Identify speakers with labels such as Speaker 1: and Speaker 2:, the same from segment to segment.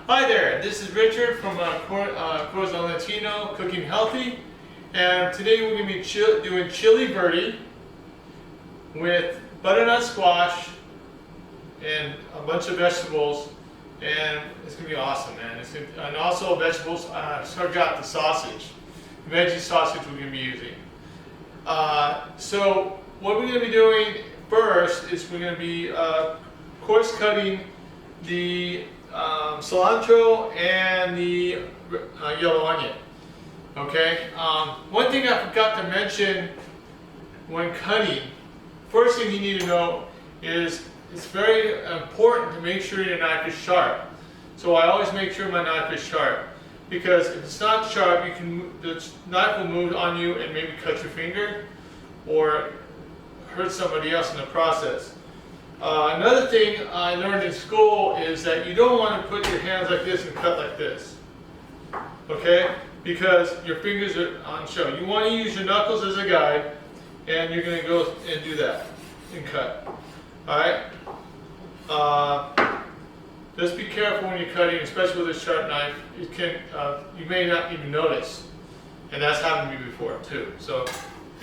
Speaker 1: Hi there, this is Richard from Coarsely Cooking Healthy, and today we're going to be doing chili verde with butternut squash and a bunch of vegetables, and it's going to be awesome, man. And also vegetables, I forgot the sausage, veggie sausage we're going to be using. So what we're going to be doing first is we're going to be coarse cutting the cilantro and the yellow onion. Okay. One thing I forgot to mention when cutting, first thing you need to know is it's very important to make sure your knife is sharp. So I always make sure my knife is sharp, because if it's not sharp, the knife will move on you and maybe cut your finger or hurt somebody else in the process. Another thing I learned in school is that you don't want to put your hands like this and cut like this, okay? Because your fingers are on show. You want to use your knuckles as a guide, and you're going to go and do that and cut. Alright? Just be careful when you're cutting, especially with a sharp knife. You may not even notice, and that's happened to me before too. So,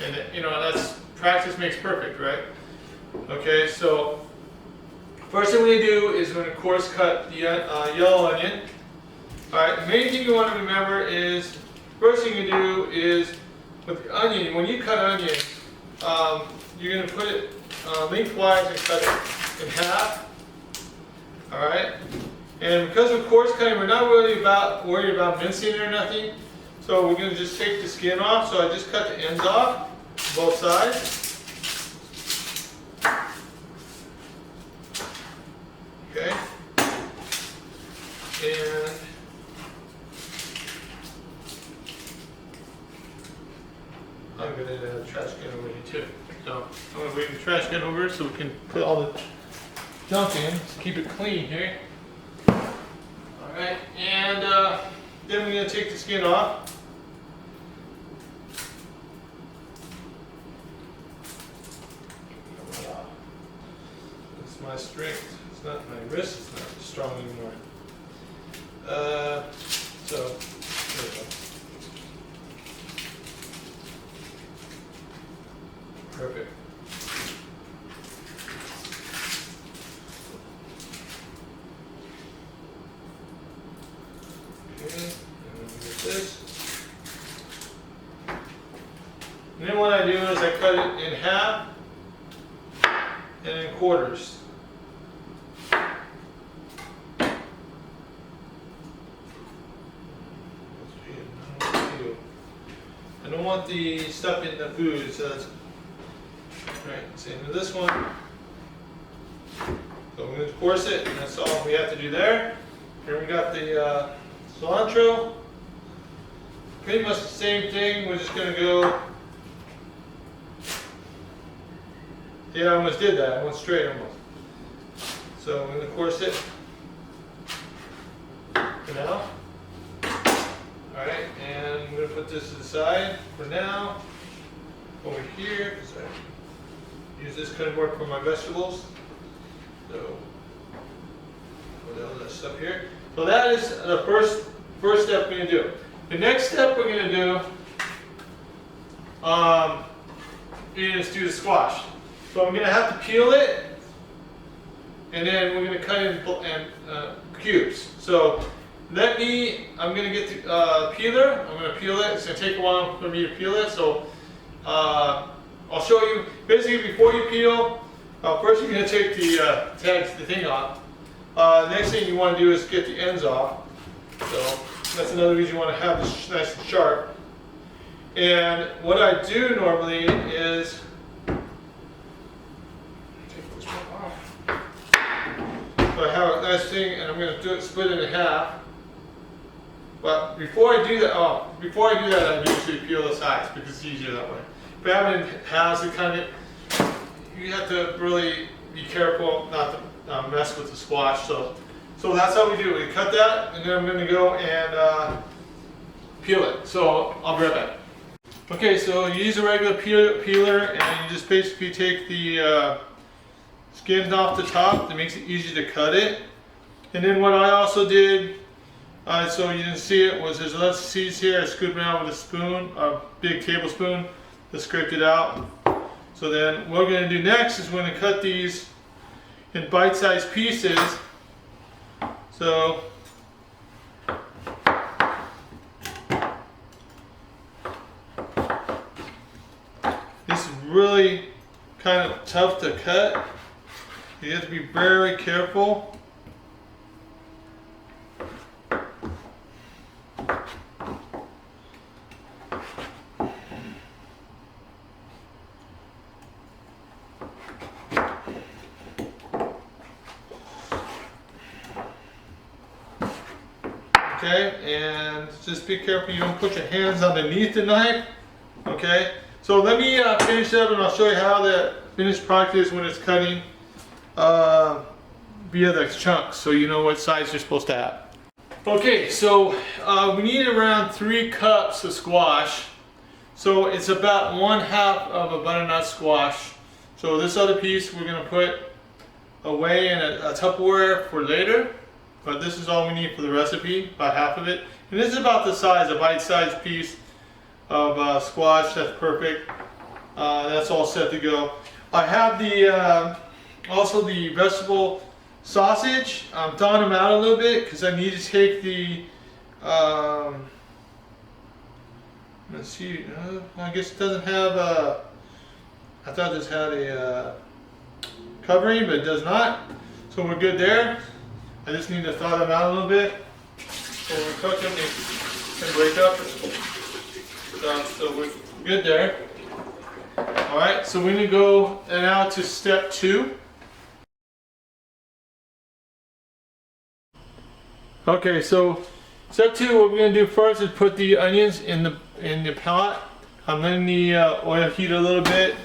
Speaker 1: and you know, that's practice makes perfect, right? Okay, so first thing we do is we're going to coarse cut the yellow onion. Alright, the main thing you want to remember is, first thing you do is, with the onion, when you cut onion, you're going to put it lengthwise and cut it in half. Alright, and because we're coarse cutting, we're not really worried about mincing it or nothing. So we're going to just take the skin off. So I just cut the ends off, both sides. Okay, and I'm going to have a trash can over here too. So I'm going to bring the trash can over so we can put all the junk in to keep it clean here. Alright, and then we're going to take the skin off. That's my strength. It's not my wrist, it's not strong anymore. So, there we go. Perfect. Okay, and then get this. And then what I do is I cut it in half and in quarters. I don't want the stuff in the food, so that's right. Same with this one. So we're going to coarse it, and that's all we have to do there. Here we got the cilantro. Pretty much the same thing. We're just going to go. Yeah, I almost did that. I went straight almost. So I'm going to coarse it for now. Alright, and I'm going to put this to the side for now. Over here, because I use this cutting board for my vegetables. So, put all that stuff here. So that is the first step we're going to do. The next step we're going to do is do the squash. So I'm going to have to peel it, and then we're going to cut it in cubes. So I'm going to get the peeler. I'm going to peel it. It's going to take a while for me to peel it. So I'll show you. Basically, before you peel, first you're going to take the thing off. Next thing you want to do is get the ends off. So that's another reason you want to have this nice and sharp. And what I do normally is take this one off. So I have a nice thing, and I'm going to split it in half. But before I do that, I usually peel the sides because it's easier that way. If you have it in halves, you have to really be careful not to mess with the squash. So that's how we do it. We cut that, and then I'm going to go and peel it. So I'll be right back. Okay, so you use a regular peeler, and you just basically take the skins off the top. That makes it easy to cut it. And then what I also did So you didn't see it, was there's lots of seeds here. I scooped it out with a spoon, a big tablespoon, to scrape it out. So then what we're going to do next is we're going to cut these in bite-sized pieces. So this is really kind of tough to cut. You have to be very careful. Okay, and just be careful you don't put your hands underneath the knife. Okay, so let me finish up and I'll show you how the finished product is when it's cutting via the chunks, so you know what size you're supposed to have. Okay, so we need around 3 cups of squash. So it's about 1/2 of a butternut squash. So this other piece we're going to put away in a Tupperware for later. But this is all we need for the recipe, about half of it. And this is about the size, a bite-sized piece of squash. That's perfect. That's all set to go. I have the also the vegetable sausage. I'm thawing them out a little bit because I need to take the let's see, I guess it doesn't have a, I thought this had a covering, but it does not. So we're good there. I just need to thaw them out a little bit. So when we cook them, they can break up. So we're good there. Alright, so we're going to go now to step 2. Okay, so step 2, what we're going to do first is put the onions in the pot. I'm letting the oil heat a little bit,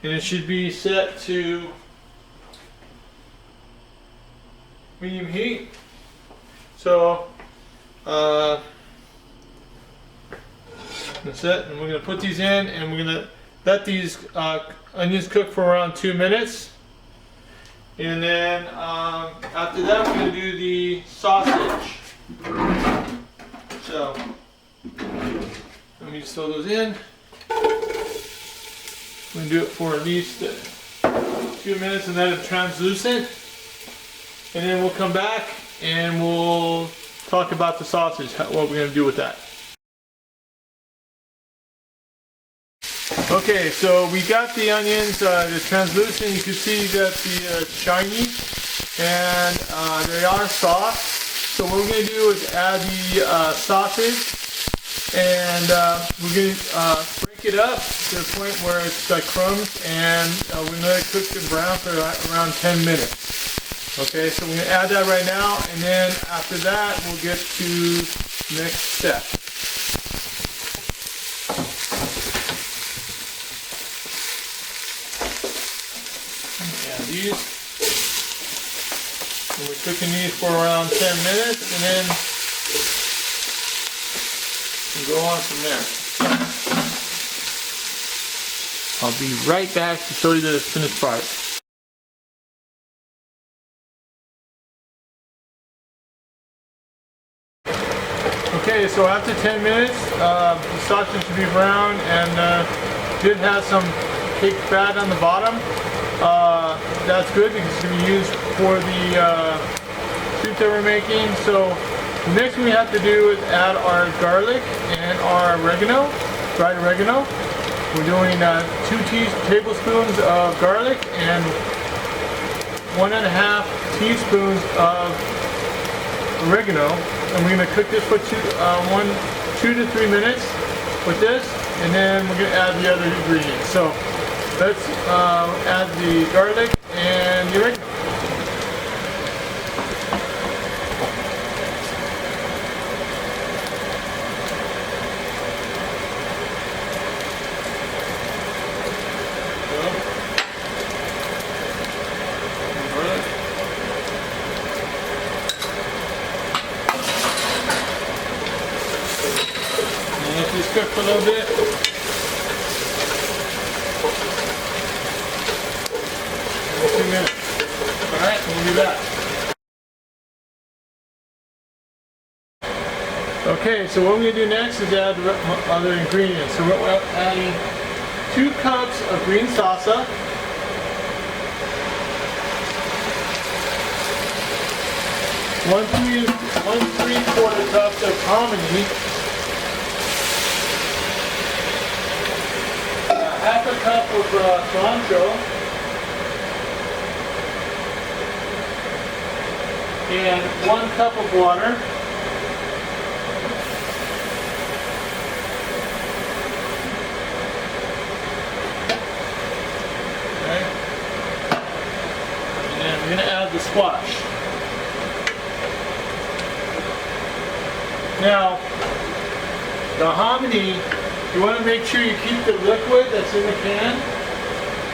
Speaker 1: and it should be set to medium heat. So that's it, and we're going to put these in, and we're going to let these onions cook for around 2 minutes. And then after that we're going to do the sausage. So let me just throw those in. We're going to do it for at least 2 minutes and let it translucent. And then we'll come back and we'll talk about the sausage, what we're going to do with that. Okay, so we got the onions, they're translucent. You can see that the shiny, and they are soft. So what we're going to do is add the sausage, and we're going to break it up to the point where it's like crumbs, and we're going to let it cook and brown for around 10 minutes. Okay, so we're going to add that right now, and then after that we'll get to the next step. Add these. And we're cooking these for around 10 minutes, and then we'll go on from there. I'll be right back to show you the finished product. Okay, so after 10 minutes, the sausage should be brown and did have some cake fat on the bottom. That's good because it's going to be used for the soup that we're making. So the next thing we have to do is add our garlic and our oregano, dried oregano. We're doing 2 tablespoons of garlic and 1.5 teaspoons of oregano. And we're going to cook this for 2 to 3 minutes with this, and then we're going to add the other ingredients. So let's add the garlic and the oregano. Just cook for a little bit. 2 minutes. Alright, we'll be back. Okay, so what we're going to do next is add other ingredients. So we're adding 2 cups of green salsa, 1 3/4 cups of hominy, half a cup of cilantro, and 1 cup of water. Okay. And we're going to add the squash. Now, the hominy, you want to make sure you keep the liquid that's in the can,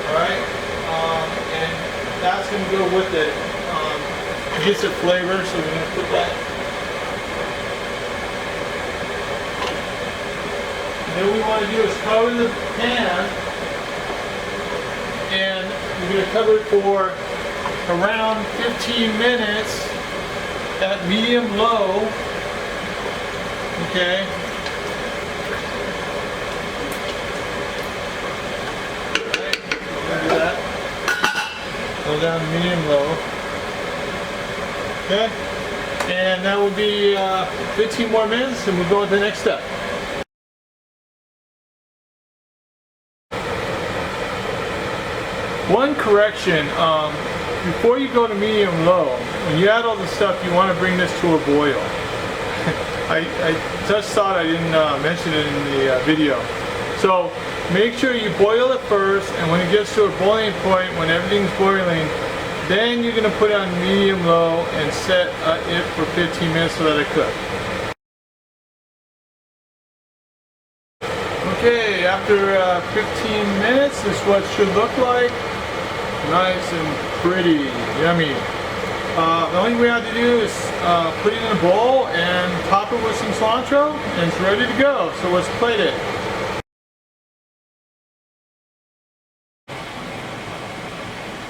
Speaker 1: alright? And that's going to go with it. It gets a flavor, so we're going to put that. And then what we want to do is cover the pan, and we're going to cover it for around 15 minutes at medium-low. Okay. Alright, we're going to do that. Go down medium-low. Okay. And that will be 15 more minutes, and we'll go to the next step. One correction, before you go to medium-low, when you add all the stuff, you want to bring this to a boil. I just thought I didn't mention it in the video. So make sure you boil it first, and when it gets to a boiling point, when everything's boiling, then you're going to put it on medium-low and set it for 15 minutes so that it cooks. Okay, after 15 minutes, this is what it should look like. Nice and pretty, yummy. The only thing we have to do is put it in a bowl and top it with some cilantro, and it's ready to go. So let's plate it.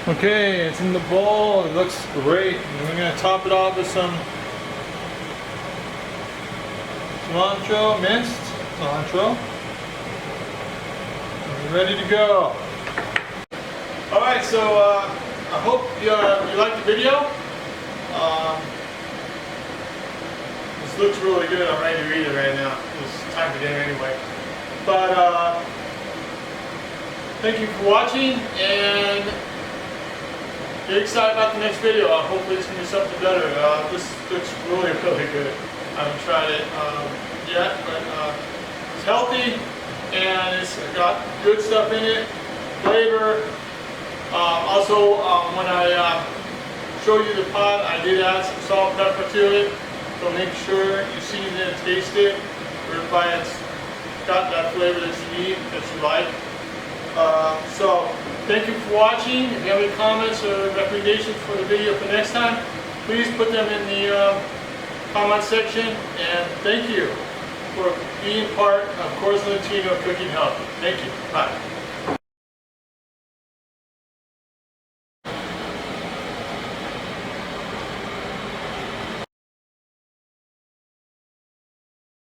Speaker 1: Okay, it's in the bowl. It looks great. And we're going to top it off with some cilantro, minced cilantro. And we're ready to go. Alright, so I hope you liked the video. This looks really good. I'm ready to eat it right now. It's time for dinner anyway. But thank you for watching, and get excited about the next video. Hopefully it's going to be something better. This looks really, really good. I haven't tried it yet, but it's healthy, and it's got good stuff in it, flavor. Also, when I show you the pot, I did add some salt and pepper to it, so make sure you season it and taste it, verify it's got that flavor that you need, that you like. So, thank you for watching. If you have any comments or recommendations for the video for next time, please put them in the comment section, and thank you for being part of Coarsely Cooking Healthy. Thank you. Bye.